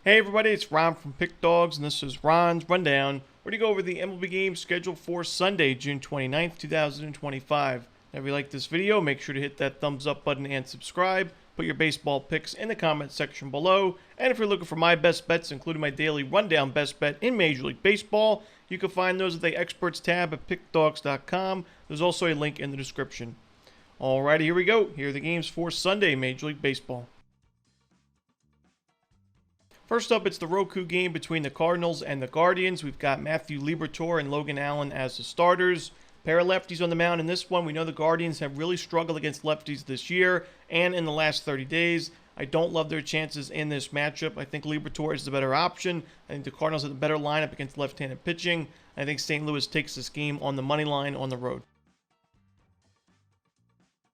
Hey everybody, it's Ron from Pick Dawgz, and this is Ron's Rundown. We're going to go over the MLB games scheduled for Sunday, June 29th, 2025. Now, if you like this video, make sure to hit that thumbs up button and subscribe. Put your baseball picks in the comment section below. And if you're looking for my best bets, including my daily rundown best bet in Major League Baseball, you can find those at the Experts tab at pickdawgz.com. There's also a link in the description. Alrighty, here we go. Here are the games for Sunday, Major League Baseball. First up, it's the Roku game between the Cardinals and the Guardians. We've got Matthew Liberatore and Logan Allen as the starters. Pair of lefties on the mound in this one. We know the Guardians have really struggled against lefties this year and in the last 30 days. I don't love their chances in this matchup. I think Liberatore is the better option. I think the Cardinals have the better lineup against left-handed pitching. I think St. Louis takes this game on the money line on the road.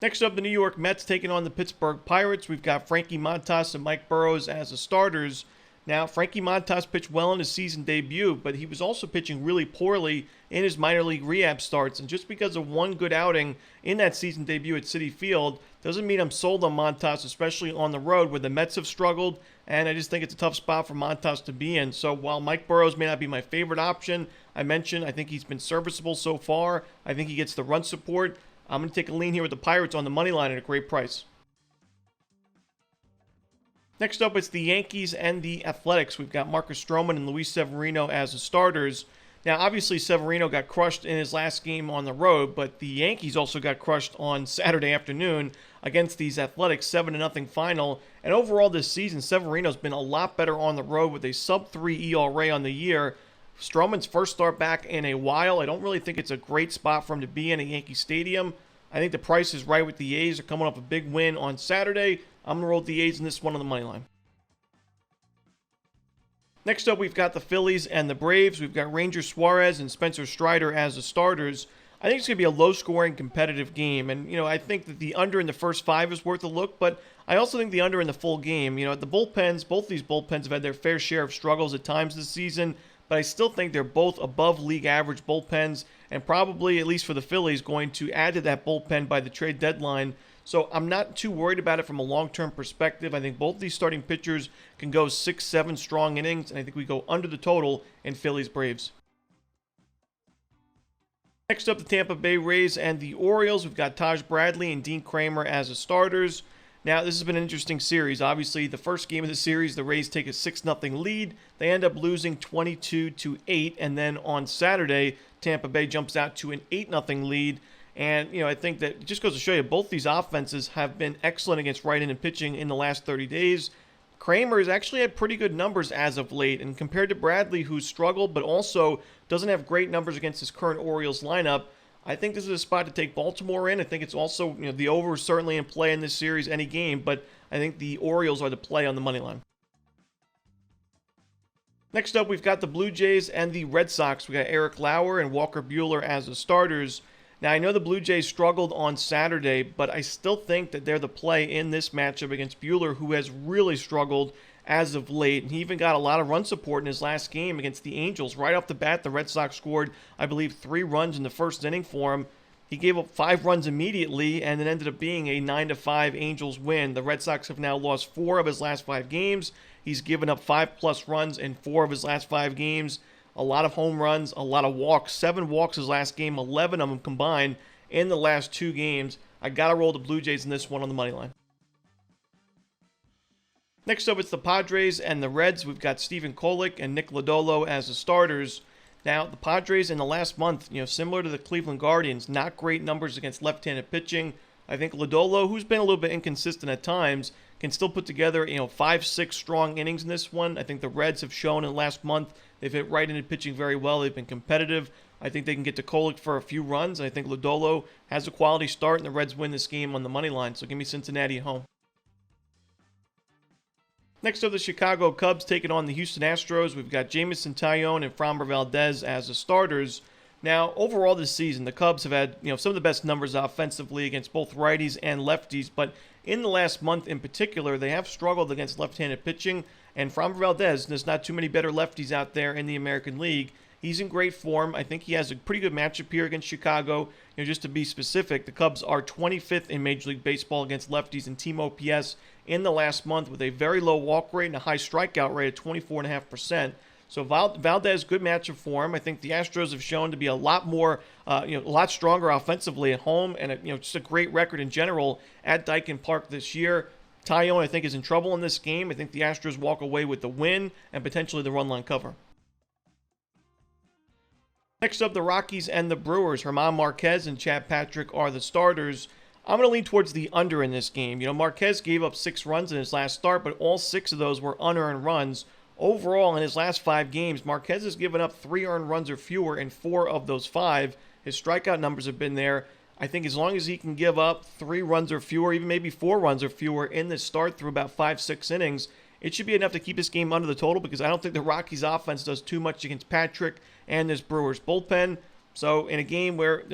Next up, the New York Mets taking on the Pittsburgh Pirates. We've got Frankie Montas and Mike Burrows as the starters. Now, Frankie Montas pitched well in his season debut, but he was also pitching really poorly in his minor league rehab starts. And just because of one good outing in that season debut at Citi Field doesn't mean I'm sold on Montas, especially on the road where the Mets have struggled. And I just think it's a tough spot for Montas to be in. So while Mike Burrows may not be my favorite option, I think he's been serviceable so far. I think he gets the run support. I'm going to take a lean here with the Pirates on the money line at a great price. Next up, it's the Yankees and the Athletics. We've got Marcus Stroman and Luis Severino as the starters. Now, obviously, Severino got crushed in his last game on the road, but the Yankees also got crushed on Saturday afternoon against these Athletics, 7-0 final. And overall this season, Severino's been a lot better on the road with a sub-3 ERA on the year. Stroman's first start back in a while. I don't really think it's a great spot for him to be in at Yankee Stadium. I think the price is right with the A's. They're coming off a big win on Saturday. I'm going to roll with the A's in this one on the money line. Next up, we've got the Phillies and the Braves. We've got Ranger Suarez and Spencer Strider as the starters. I think it's going to be a low-scoring, competitive game. And, I think that the under in the first 5 is worth a look, but I also think the under in the full game. The bullpens, both these bullpens have had their fair share of struggles at times this season, but I still think they're both above league average bullpens and probably, at least for the Phillies, going to add to that bullpen by the trade deadline. So I'm not too worried about it from a long-term perspective. I think both these starting pitchers can go 6-7 strong innings, and I think we go under the total in Phillies-Braves. Next up, the Tampa Bay Rays and the Orioles. We've got Taj Bradley and Dean Kramer as the starters. Now, this has been an interesting series. Obviously, the first game of the series, the Rays take a 6-0 lead. They end up losing 22-8, and then on Saturday, Tampa Bay jumps out to an 8-0 lead. And, I think that it just goes to show you both these offenses have been excellent against right-handed pitching in the last 30 days. Kramer has actually had pretty good numbers as of late, and compared to Bradley, who's struggled but also doesn't have great numbers against his current Orioles lineup, I think this is a spot to take Baltimore in. I think it's also, the over is certainly in play in this series, any game, but I think the Orioles are the play on the money line. Next up, we've got the Blue Jays and the Red Sox. We got Eric Lauer and Walker Buehler as the starters. Now, I know the Blue Jays struggled on Saturday, but I still think that they're the play in this matchup against Buehler, who has really struggled as of late. And he even got a lot of run support in his last game against the Angels. Right off the bat, the Red Sox scored, I believe, 3 runs in the first inning for him. He gave up 5 runs immediately, and it ended up being a 9-5 Angels win. The Red Sox have now lost 4 of his last 5 games. He's given up 5+ runs in 4 of his last 5 games. A lot of home runs, a lot of walks. 7 walks his last game, 11 of them combined in the last 2 games. I got to roll the Blue Jays in this one on the money line. Next up, it's the Padres and the Reds. We've got Stephen Kolek and Nick Lodolo as the starters. Now, the Padres in the last month, similar to the Cleveland Guardians, not great numbers against left-handed pitching. I think Lodolo, who's been a little bit inconsistent at times, can still put together, 5-6 strong innings in this one. I think the Reds have shown in the last month they've hit right-handed pitching very well. They've been competitive. I think they can get to Kolek for a few runs. I think Lodolo has a quality start, and the Reds win this game on the money line. So give me Cincinnati at home. Next up, the Chicago Cubs taking on the Houston Astros. We've got Jameson Taillon and Framber Valdez as the starters. Now, overall this season, the Cubs have had some of the best numbers offensively against both righties and lefties, but in the last month in particular, they have struggled against left-handed pitching, and Framber Valdez, there's not too many better lefties out there in the American League. He's in great form. I think he has a pretty good matchup here against Chicago. Just to be specific, the Cubs are 25th in Major League Baseball against lefties in team OPS in the last month with a very low walk rate and a high strikeout rate of 24.5%. So Valdez, good matchup for him. I think the Astros have shown to be a lot more, a lot stronger offensively at home, and just a great record in general at Daikin Park this year. Taillon, I think, is in trouble in this game. I think the Astros walk away with the win and potentially the run line cover. Next up, the Rockies and the Brewers. German Marquez and Chad Patrick are the starters. I'm going to lean towards the under in this game. Marquez gave up 6 runs in his last start, but all 6 of those were unearned runs. Overall, in his last 5 games, Marquez has given up 3 earned runs or fewer in 4 of those 5. His strikeout numbers have been there. I think as long as he can give up 3 runs or fewer, even maybe 4 runs or fewer in this start through about 5-6 innings, it should be enough to keep this game under the total, because I don't think the Rockies offense does too much against Patrick and this Brewers bullpen. So in a game where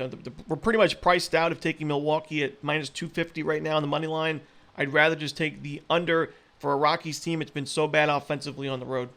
we're pretty much priced out of taking Milwaukee at minus 250 right now on the money line, I'd rather just take the under for a Rockies team. It's been so bad offensively on the road.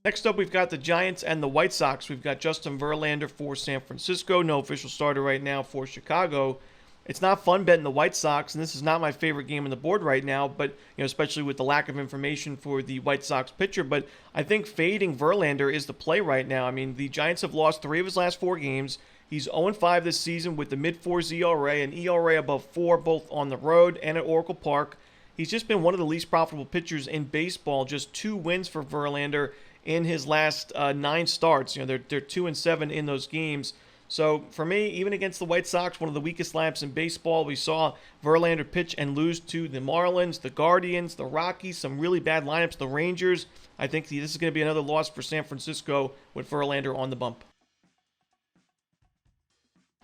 Next up, we've got the Giants and the White Sox. We've got Justin Verlander for San Francisco. No official starter right now for Chicago. It's not fun betting the White Sox, and this is not my favorite game on the board right now, but especially with the lack of information for the White Sox pitcher. But I think fading Verlander is the play right now. I mean, the Giants have lost 3 of his last 4 games. He's 0-5 this season with the mid-4s ERA and ERA above 4, both on the road and at Oracle Park. He's just been one of the least profitable pitchers in baseball. Just 2 wins for Verlander in his last 9 starts. They're 2-7 in those games. So for me, even against the White Sox, one of the weakest lineups in baseball, we saw Verlander pitch and lose to the Marlins, the Guardians, the Rockies, some really bad lineups, the Rangers. I think this is going to be another loss for San Francisco with Verlander on the bump.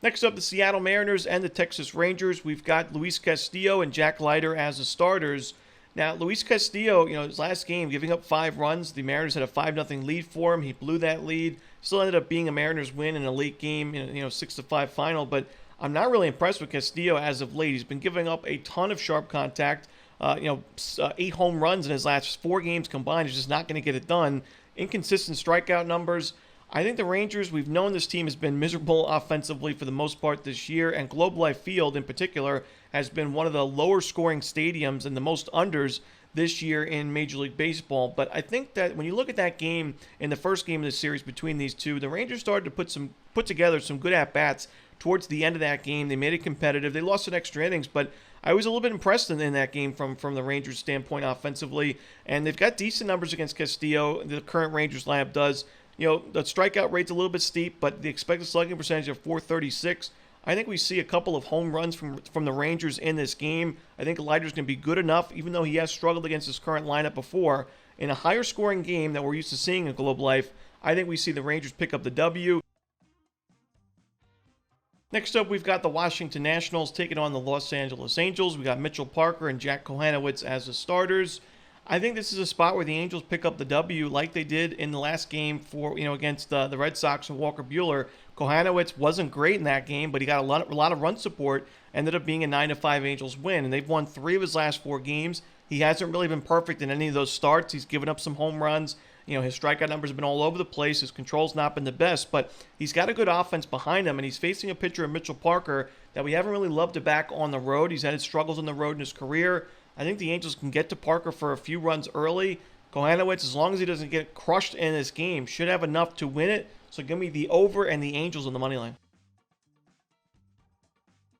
Next up, the Seattle Mariners and the Texas Rangers. We've got Luis Castillo and Jack Leiter as the starters. Now, Luis Castillo, his last game, giving up 5 runs. The Mariners had a 5-0 lead for him. He blew that lead. Still ended up being a Mariners win in a late game, 6-5 final. But I'm not really impressed with Castillo as of late. He's been giving up a ton of sharp contact. 8 home runs in his last 4 games combined. He's just not going to get it done. Inconsistent strikeout numbers. I think the Rangers, we've known this team has been miserable offensively for the most part this year, and Globe Life Field in particular has been one of the lower scoring stadiums and the most unders this year in Major League Baseball. But I think that when you look at that game, in the first game of the series between these two, the Rangers started to put together some good at-bats towards the end of that game. They made it competitive. They lost in extra innings, but I was a little bit impressed in that game from the Rangers' standpoint offensively, and they've got decent numbers against Castillo. The current Rangers lineup does. The strikeout rate's a little bit steep, but the expected slugging percentage of .436. I think we see a couple of home runs from the Rangers in this game. I think Leiter's going to be good enough, even though he has struggled against his current lineup before. In a higher scoring game that we're used to seeing in Globe Life, I think we see the Rangers pick up the W. Next up, we've got the Washington Nationals taking on the Los Angeles Angels. We got Mitchell Parker and Jack Kohanowitz as the starters. I think this is a spot where the Angels pick up the W like they did in the last game for against the Red Sox and Walker Buehler. Kohanowitz wasn't great in that game, but he got a lot of run support. Ended up being a 9-5 Angels win, and they've won 3 of his last 4 games. He hasn't really been perfect in any of those starts. He's given up some home runs. His strikeout numbers have been all over the place. His control's not been the best, but he's got a good offense behind him, and he's facing a pitcher in Mitchell Parker that we haven't really loved to back on the road. He's had his struggles on the road in his career. I think the Angels can get to Parker for a few runs early. Kohanowitz, as long as he doesn't get crushed in this game, should have enough to win it. So give me the over and the Angels on the money line.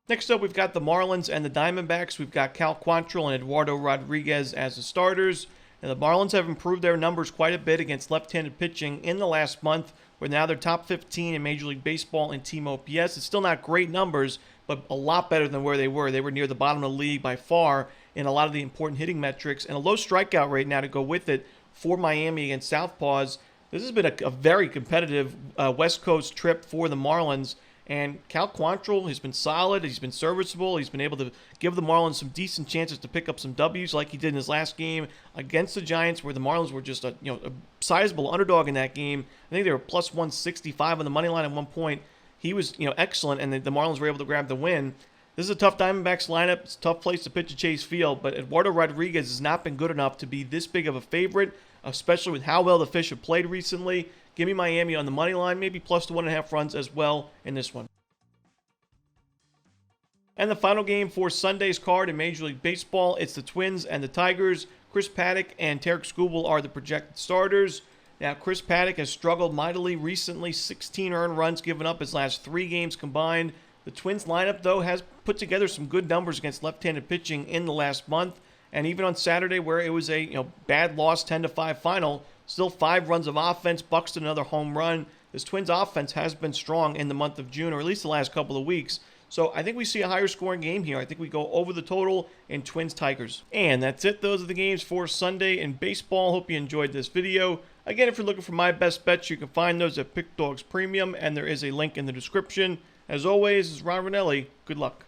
Next up, we've got the Marlins and the Diamondbacks. We've got Cal Quantrill and Eduardo Rodriguez as the starters. And the Marlins have improved their numbers quite a bit against left-handed pitching in the last month, where now they're top 15 in Major League Baseball in team OPS. It's still not great numbers, but a lot better than where they were. They were near the bottom of the league by far in a lot of the important hitting metrics, and a low strikeout rate now to go with it for Miami against Southpaws. This has been a very competitive West Coast trip for the Marlins, and Cal Quantrill has been solid. He's been serviceable. He's been able to give the Marlins some decent chances to pick up some W's like he did in his last game against the Giants, where the Marlins were just a sizable underdog in that game. I think they were plus 165 on the money line at one point. He was excellent, and the Marlins were able to grab the win. This is a tough Diamondbacks lineup. It's a tough place to pitch at Chase Field, but Eduardo Rodriguez has not been good enough to be this big of a favorite, especially with how well the Fish have played recently. Give me Miami on the money line, maybe plus the 1.5 runs as well in this one. And the final game for Sunday's card in Major League Baseball, it's the Twins and the Tigers. Chris Paddack and Tarik Skubal are the projected starters. Now, Chris Paddack has struggled mightily recently, 16 earned runs given up his last 3 games combined. The Twins lineup, though, has put together some good numbers against left-handed pitching in the last month. And even on Saturday, where it was a bad loss, 10-5 final, still 5 runs of offense, Buxton another home run. This Twins offense has been strong in the month of June, or at least the last couple of weeks. So I think we see a higher scoring game here. I think we go over the total in Twins-Tigers. And that's it. Those are the games for Sunday in baseball. Hope you enjoyed this video. Again, if you're looking for my best bets, you can find those at Pick Dawgz Premium, and there is a link in the description. As always, this is Romanelli. Good luck.